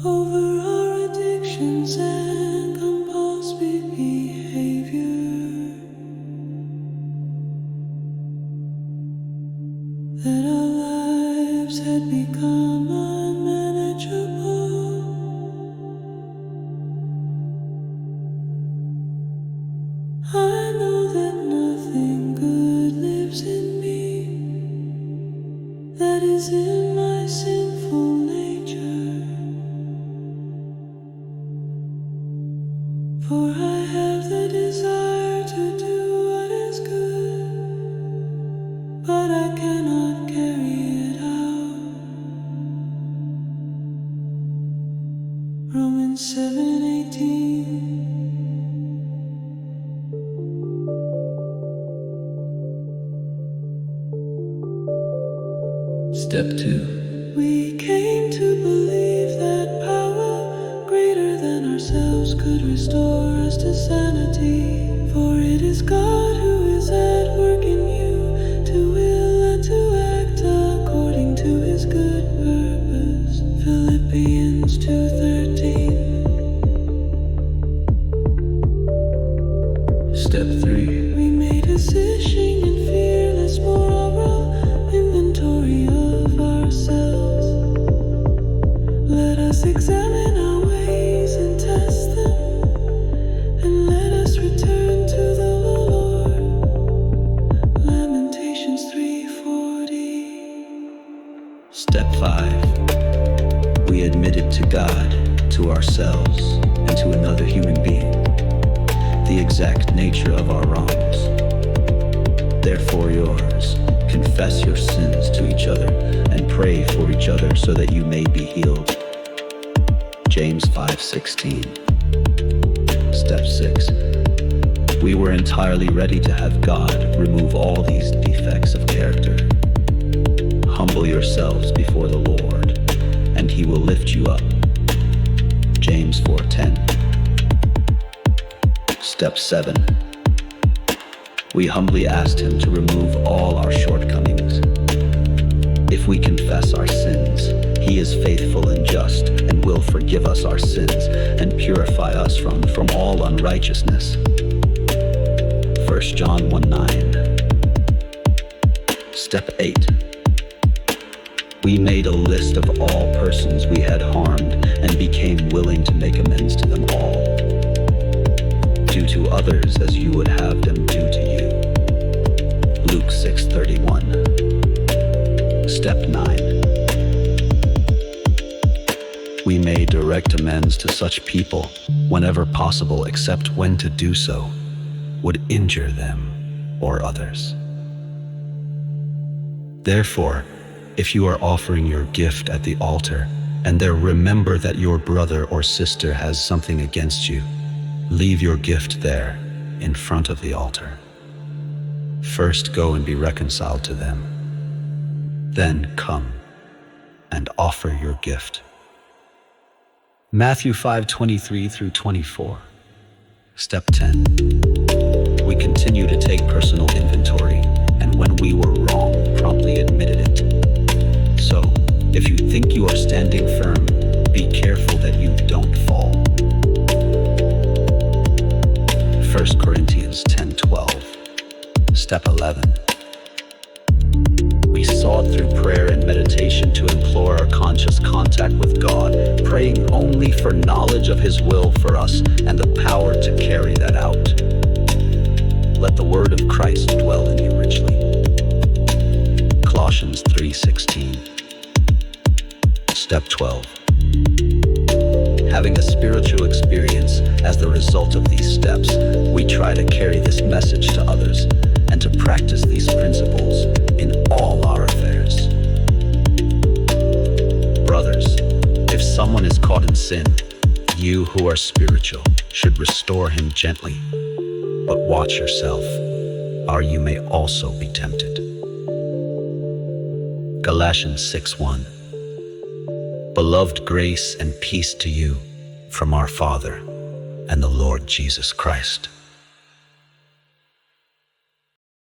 over our addictions and compulsive behavior, that our lives had become unmanageable. I know that nothing good lives in me, that is in my sinful nature. For I have the desire to do what is good, but I cannot carry it out. Romans 7:18. Step 2. We came to believe that power greater than ourselves could restore us to sanity. For it is God who is at work in you, to will and to act according to his good purpose. Philippians 2:13. Step 3. We made a searching and fearless moral inventory of ourselves. Let us examine our ways and test them, and let us return to the Lord. Lamentations 3:40. Step 5. We admitted to God, to ourselves, and to another human being the exact nature of our wrongs. Therefore yours, confess your sins to each other and pray for each other so that you may be healed. James 5:16. Step 6. We were entirely ready to have God remove all these defects of character. Humble yourselves before the Lord, and he will lift you up. James 4:10. Step 7. We humbly asked him to remove all our shortcomings. If we confess our sins, he is faithful and just and will forgive us our sins and purify us from all unrighteousness. 1 John 1:9. Step 8. We made a list of all persons we had harmed and became willing to make amends to them all. Do to others as you would have them do to you. Luke 6:31. Step 9. We made direct amends to such people whenever possible, except when to do so would injure them or others. Therefore, if you are offering your gift at the altar, and there remember that your brother or sister has something against you, leave your gift there in front of the altar. First go and be reconciled to them. Then come and offer your gift. Matthew 5:23 through 24. Step 10. We continue to take personal inventory, and when we were wrong, promptly admitted it. So, if you think you are standing firm, be careful that you don't fall. 1 Corinthians 10:12. Step 11. We sought through prayer and meditation to implore our conscious contact with God, praying only for knowledge of his will for us and the power to carry that out. Let the word of Christ dwell in you richly. Colossians 3:16. Step 12. Having a spiritual experience as the result of these steps, we try to carry this message to others and to practice these principles in all our affairs. Brothers, if someone is caught in sin, you who are spiritual should restore him gently. But watch yourself, or you may also be tempted. Galatians 6:1. Beloved, grace and peace to you from our Father and the Lord Jesus Christ.